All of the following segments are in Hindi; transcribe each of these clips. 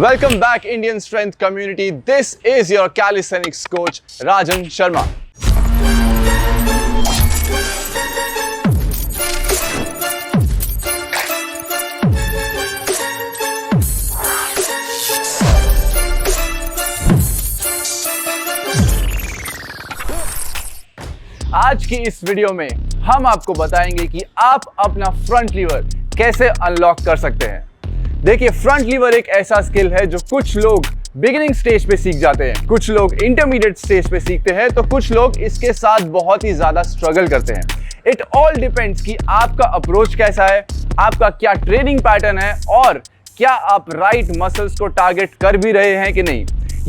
Welcome back, Indian Strength community. This is your calisthenics coach, Rajan Sharma. आज की इस वीडियो में हम आपको बताएंगे कि आप अपना फ्रंट लीवर कैसे अनलॉक कर सकते हैं। देखिए, फ्रंट लीवर एक ऐसा स्किल है जो कुछ लोग बिगिनिंग स्टेज पे सीख जाते हैं, कुछ लोग इंटरमीडिएट स्टेज पे सीखते हैं, तो कुछ लोग इसके साथ बहुत ही ज्यादा स्ट्रगल करते हैं। इट ऑल डिपेंड्स कि आपका अप्रोच कैसा है, आपका क्या ट्रेनिंग पैटर्न है और क्या आप राइट मसल्स को टारगेट कर भी रहे हैं कि नहीं।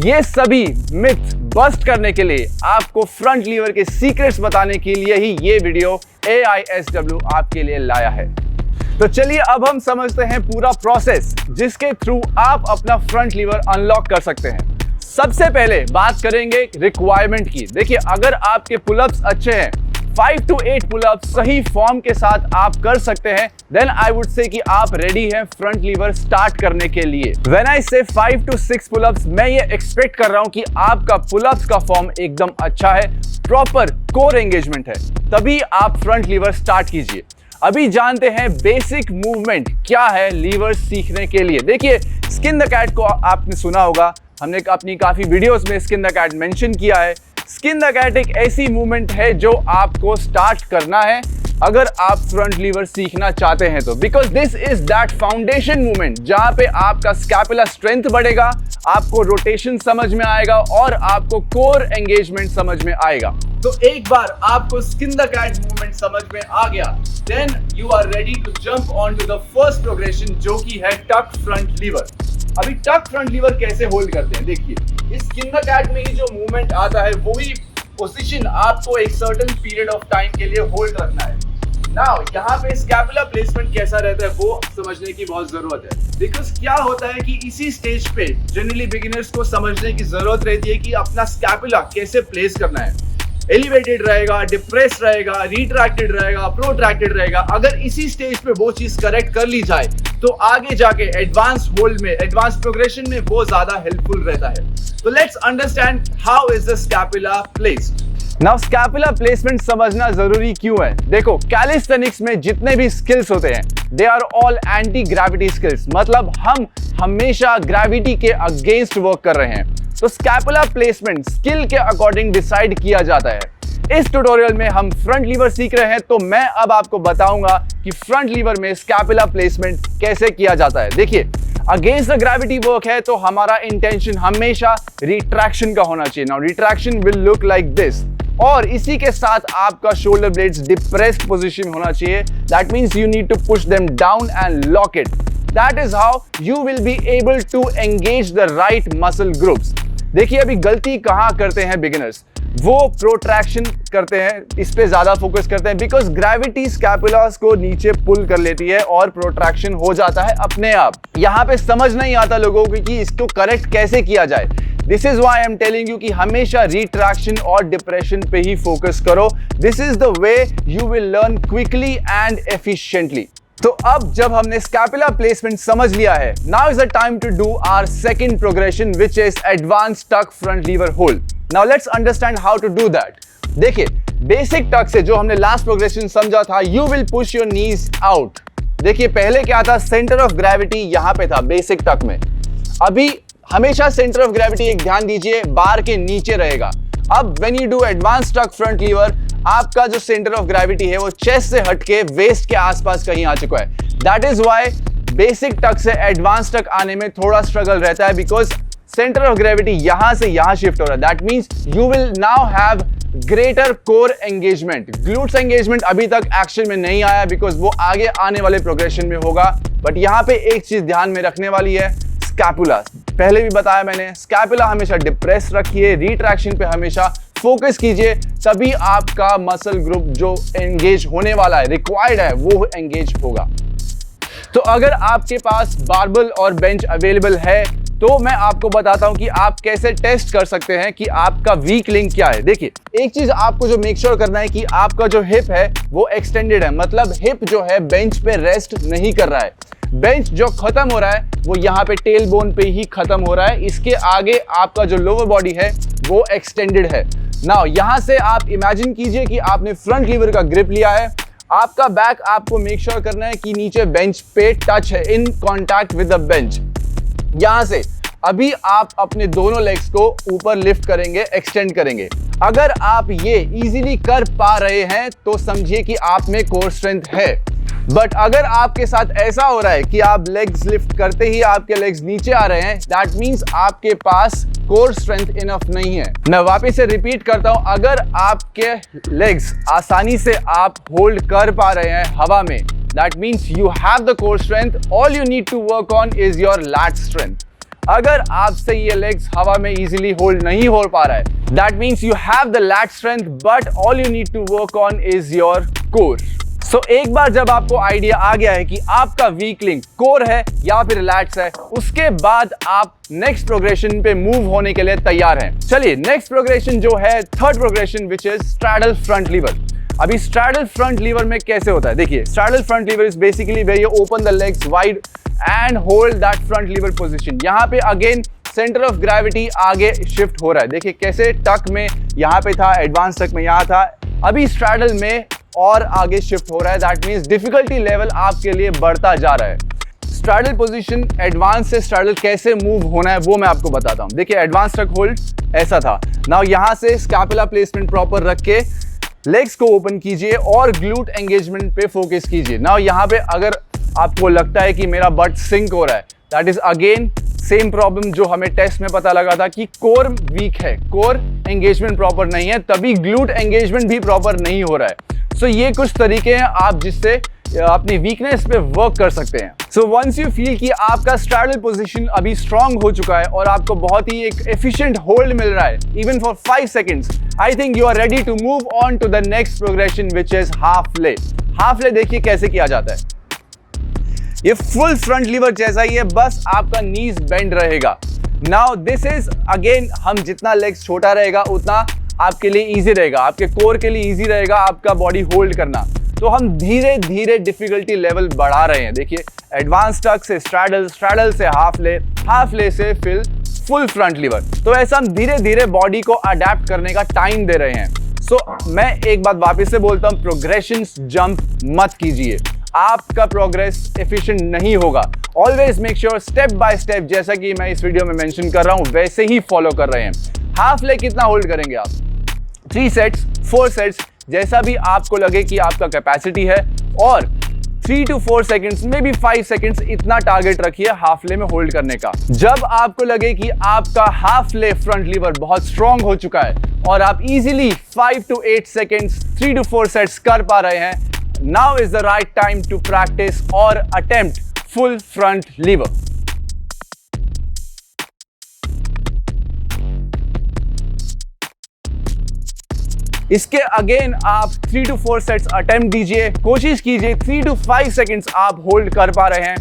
ये सभी मिथ बस्ट करने के लिए, आपको फ्रंट लीवर के सीक्रेट्स बताने के लिए ही ये वीडियो AISW आपके लिए लाया है। तो चलिए अब हम समझते हैं पूरा प्रोसेस जिसके थ्रू आप अपना फ्रंट लीवर अनलॉक कर सकते हैं। सबसे पहले बात करेंगे रिक्वायरमेंट की। देखिए, अगर आपके पुलअप्स अच्छे हैं, 5 to 8 पुलअप्स सही फॉर्म के साथ आप कर सकते हैं, देन आई वुड से कि आप रेडी हैं फ्रंट लीवर स्टार्ट करने के लिए। व्हेन आई से 5 to 6 पुलअप्स, मैं ये एक्सपेक्ट कर रहा हूं कि आपका पुलअप्स का फॉर्म एकदम अच्छा है, प्रॉपर कोर एंगेजमेंट है, तभी आप फ्रंट लीवर स्टार्ट कीजिए। अभी जानते हैं बेसिक मूवमेंट क्या है लीवर सीखने के लिए। देखिए, स्किन द कैट को आपने सुना होगा, हमने अपनी काफी वीडियोस में स्किन द कैट मेंशन किया है। स्किन द कैट एक ऐसी मूवमेंट है जो आपको स्टार्ट करना है अगर आप फ्रंट लीवर सीखना चाहते हैं तो, because this is that foundation movement जहां पे आपका स्कैपुला स्ट्रेंथ बढ़ेगा, आपको रोटेशन समझ में आएगा और आपको कोर एंगेजमेंट समझ में आएगा। तो एक बार आपको स्किन द कैट मूवमेंट समझ में आ गया, then you are ready to jump on to the first progression जो कि है टक फ्रंट लीवर। अभी टक फ्रंट लीवर कैसे होल्ड करते हैं, देखिए इस स्किन द कैट में ही जो मूवमेंट आता है वही पोजीशन आपको एक सर्टेन पीरियड ऑफ टाइम के लिए होल्ड रखना है। नाउ यहाँ पे स्कैपुला प्लेसमेंट कैसा रहता है वो समझने की बहुत जरूरत है, बिकॉज क्या होता है कि इसी स्टेज पे जनरली बिगिनर्स को समझने की जरूरत रहती है कि अपना स्कैपुला कैसे प्लेस करना है। एलिवेटेड रहेगा, डिप्रेस रहेगा, रिट्रैक्टेड रहेगा, प्रोट्रैक्टेड रहेगा। अगर इसी स्टेज पे वो चीज करेक्ट कर ली जाए तो आगे जाके एडवांस होल्ड में, एडवांस प्रोग्रेशन में वो ज्यादा हेल्पफुल रहता है। तो let's understand how is the scapula placed. Now scapula placement समझना जरूरी क्यों है। देखो, कैलिस्थेनिक्स में जितने भी स्किल्स होते हैं they are all anti gravity skills, मतलब हम हमेशा ग्रेविटी के अगेंस्ट वर्क कर रहे हैं। तो स्कैपुला प्लेसमेंट स्किल के अकॉर्डिंग डिसाइड किया जाता है। इस ट्यूटोरियल में हम फ्रंट लीवर सीख रहे हैं, तो मैं अब आपको बताऊंगा कि फ्रंट लीवर में स्कैपुला प्लेसमेंट कैसे किया जाता है। देखिए, अगेंस्ट द ग्रेविटी वर्क है तो हमारा इंटेंशन हमेशा रिट्रैक्शन का होना चाहिए। Now retraction will look like this, और इसी के साथ आपका शोल्डर ब्लेड्स डिप्रेस्ड पोजीशन होना चाहिए। That means you need to push them down and lock it. That is how you will be able to engage the right muscle groups. देखिए, अभी गलती कहाँ करते हैं बिगिनर्स, वो प्रोट्रैक्शन करते हैं, इस पे ज्यादा फोकस करते हैं, बिकॉज ग्रेविटी स्कैपुलास को नीचे पुल कर लेती है और प्रोट्रैक्शन हो जाता है अपने आप। यहाँ पे समझ नहीं आता लोगों को कि इसको करेक्ट कैसे किया जाए। This is why I am telling you कि हमेशा रिट्रैक्शन और डिप्रेशन पे ही फोकस करो। This is the way you will learn quickly and efficiently. तो अब जब हमने स्कैपुला प्लेसमेंट समझ लिया है, now is the time to do our second progression which is advance tuck front lever hold. Now let's understand how to do that. देखिए, बेसिक टक से जो हमने लास्ट प्रोग्रेशन समझा था, you will push your knees out. देखिए, पहले क्या था, सेंटर ऑफ ग्रेविटी यहां पे था बेसिक टक में। अभी हमेशा सेंटर ऑफ ग्रेविटी, एक ध्यान दीजिए, बार के नीचे रहेगा। अब when you do advance tuck front liver, आपका जो सेंटर ऑफ ग्रेविटी है वो चेस्ट से हटके वेस्ट के आसपास कहीं आ चुका है। That is why basic tuck से एडवांस टक आने में थोड़ा स्ट्रगल रहता है, बिकॉज सेंटर ऑफ ग्रेविटी यहां से यहां शिफ्ट हो रहा है। That means you will now have greater core engagement. Glutes engagement अभी तक एक्शन में नहीं आया, बिकॉज वो आगे आने वाले प्रोग्रेशन में होगा। बट यहां पे एक चीज ध्यान में रखने वाली है, स्कैपुला। पहले भी बताया मैंने, स्कैपुला हमेशा डिप्रेस रखिए, रिट्रैक्शन पे हमेशा फोकस कीजिए, तभी आपका मसल ग्रुप जो एंगेज होने वाला है, रिक्वायर्ड है, वो एंगेज होगा। तो अगर आपके पास बारबल और बेंच अवेलेबल है तो मैं आपको बताता हूं कि आप कैसे टेस्ट कर सकते हैं कि आपका वीक लिंक क्या है। देखिए, एक चीज आपको जो मेक श्योर करना है कि आपका जो हिप है वो एक्सटेंडेड है, मतलब हिप जो है बेंच पे रेस्ट नहीं कर रहा है। बेंच जो खत्म हो रहा है वो यहाँ पे टेल बोन पे ही खत्म हो रहा है। इसके आगे आपका जो लोअर बॉडी है वो एक्सटेंडेड है। नाउ यहाँ से आप इमेजिन कीजिए कि आपने फ्रंट लीवर का ग्रिप लिया है। आपका बैक आपको मेक श्योर करना है कि नीचे बेंच पे टच है, in contact with the bench. यहां से अभी आप अपने दोनों लेग्स को ऊपर लिफ्ट करेंगे, एक्सटेंड करेंगे। अगर आप ये इजीली कर पा रहे हैं तो समझिए कि आप में कोर स्ट्रेंथ है। बट अगर आपके साथ ऐसा हो रहा है कि आप लेग्स लिफ्ट करते ही आपके लेग्स नीचे आ रहे हैं, दैट मीन्स आपके पास कोर स्ट्रेंथ इनफ नहीं है। मैं वापस से रिपीट करता हूं, अगर आपके लेग्स आसानी से आप होल्ड कर पा रहे हैं हवा में, that means you have the core strength. All you need to work on is your lat strength. अगर आपसे ये लेग्स हवा में इजीली होल्ड नहीं हो पा रहा है, that means you have the lat strength, but all you need to work on is your core. So एक बार जब आपको आइडिया आ गया है कि आपका वीक लिंक कोर है या फिर लैट्स है, उसके बाद आप नेक्स्ट प्रोग्रेशन पे मूव होने के लिए तैयार हैं। चलिए नेक्स्ट प्रोग्रेशन जो है, third progression, which is straddle front lever. अभी स्ट्रैडल फ्रंट लीवर में कैसे होता है, देखिए straddle front lever is basically where you open the legs wide and hold that front lever position. यहाँ पे अगेन सेंटर ऑफ ग्रेविटी आगे शिफ्ट हो रहा है। देखिए कैसे टक में यहाँ पे था, एडवांस टक में यहाँ था, अभी स्ट्रैडल में और आगे शिफ्ट हो रहा है। दैट मीन्स डिफिकल्टी लेवल आपके लिए बढ़ता जा रहा है। स्ट्रैडल पोजीशन एडवांस से स्ट्रैडल कैसे मूव होना है वो मैं आपको बताता हूँ। देखिए एडवांस टक होल्ड ऐसा था। नाउ यहाँ से स्कैपुला प्लेसमेंट प्रॉपर रख के लेग्स को ओपन कीजिए और ग्लूट एंगेजमेंट पे फोकस कीजिए। नाउ यहाँ पे अगर आपको लगता है कि मेरा बट सिंक हो रहा है, that is again same problem जो हमें टेस्ट में पता लगा था कि कोर वीक है, कोर एंगेजमेंट प्रॉपर नहीं है, तभी ग्लूट एंगेजमेंट भी प्रॉपर नहीं हो रहा है। सो ये कुछ तरीके हैं आप जिससे अपनी वीकनेस पे वर्क कर सकते हैं। सो वंस यू फील कि आपका स्ट्रैडल पोजीशन अभी स्ट्रांग हो चुका है और आपको बहुत ही एक एफिशिएंट होल्ड मिल रहा है even for 5 seconds, I think you are ready to move on to the next progression which is half lay. Half lay देखिए कैसे किया जाता है। ये फुल फ्रंट लीवर जैसा ही है, बस आपका नीज बेंड रहेगा। नाउ दिस इज अगेन, हम जितना लेग्स छोटा रहेगा उतना आपके लिए इजी रहेगा, आपके कोर के लिए इजी रहेगा आपका बॉडी होल्ड करना। तो हम धीरे धीरे डिफिकल्टी लेवल बढ़ा रहे हैं। देखिए एडवांस टक से स्ट्रैडल, स्ट्रैडल से हाफ ले से फिर फुल फ्रंट लीवर। तो ऐसा हम धीरे धीरे बॉडी को अडेप्ट करने का टाइम दे रहे हैं। सो मैं एक बात वापस से बोलता हूँ, प्रोग्रेशंस जंप मत कीजिए, आपका प्रोग्रेस एफिशिएंट नहीं होगा। Always make sure step by step, जैसा कि मैं इस वीडियो में मेंशन कर रहा हूं, वैसे ही फॉलो कर रहे हैं। हाफ ले कितना होल्ड करेंगे आप? 3 सेट्स, 4 सेट्स, जैसा भी आपको लगे कि आपका कैपेसिटी है, और 3 to 4 सेकंड्स में भी 5 सेकंड्स इतना टारगेट रखिए हाफ ले में होल्ड करने का। जब आपको लगे कि आपका हाफ ले फ्रंट लीवर बहुत स्ट्रांग हो चुका है और आप easily 5 to 8 seconds 3 to 4 sets कर पा रहे हैं, now is the right time to practice or attempt full front lever. इसके अगेन आप 3 to 4 सेट्स अटेम्प्ट दीजिए, कोशिश कीजिए 3 to 5 सेकंड्स आप होल्ड कर पा रहे हैं।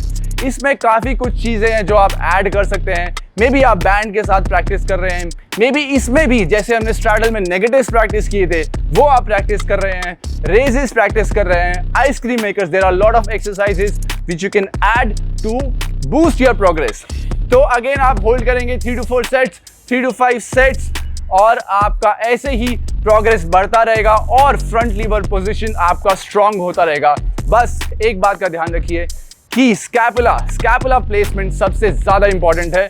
इसमें काफ़ी कुछ चीज़ें हैं जो आप ऐड कर सकते हैं। मे बी आप बैंड के साथ प्रैक्टिस कर रहे हैं, मे बी इसमें भी जैसे हमने स्ट्रैडल में नेगेटिव्स प्रैक्टिस किए थे वो आप प्रैक्टिस कर रहे हैं, रेजेस प्रैक्टिस कर रहे हैं, ice cream makers, there are lot of exercises which you can add to boost your progress. तो अगेन आप होल्ड करेंगे 3 to 4 सेट्स, 3 to 5 सेट्स, और आपका ऐसे ही प्रोग्रेस बढ़ता रहेगा और फ्रंट लीवर पोजीशन आपका स्ट्रांग होता रहेगा। बस एक बात का ध्यान रखिए कि स्कैपुला प्लेसमेंट सबसे ज्यादा इंपॉर्टेंट है।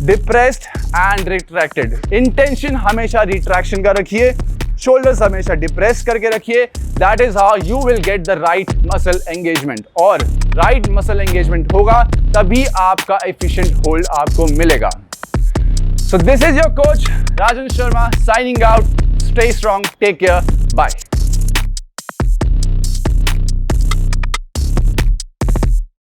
डिप्रेस्ड एंड रिट्रैक्टेड, इंटेंशन हमेशा रिट्रैक्शन का रखिए, शोल्डर्स हमेशा डिप्रेस करके रखिए। That is how you will get the right muscle engagement, और राइट मसल एंगेजमेंट होगा तभी आपका एफिशिएंट होल्ड आपको मिलेगा। So this is your coach Rajan Sharma signing out. Stay strong, take care, bye.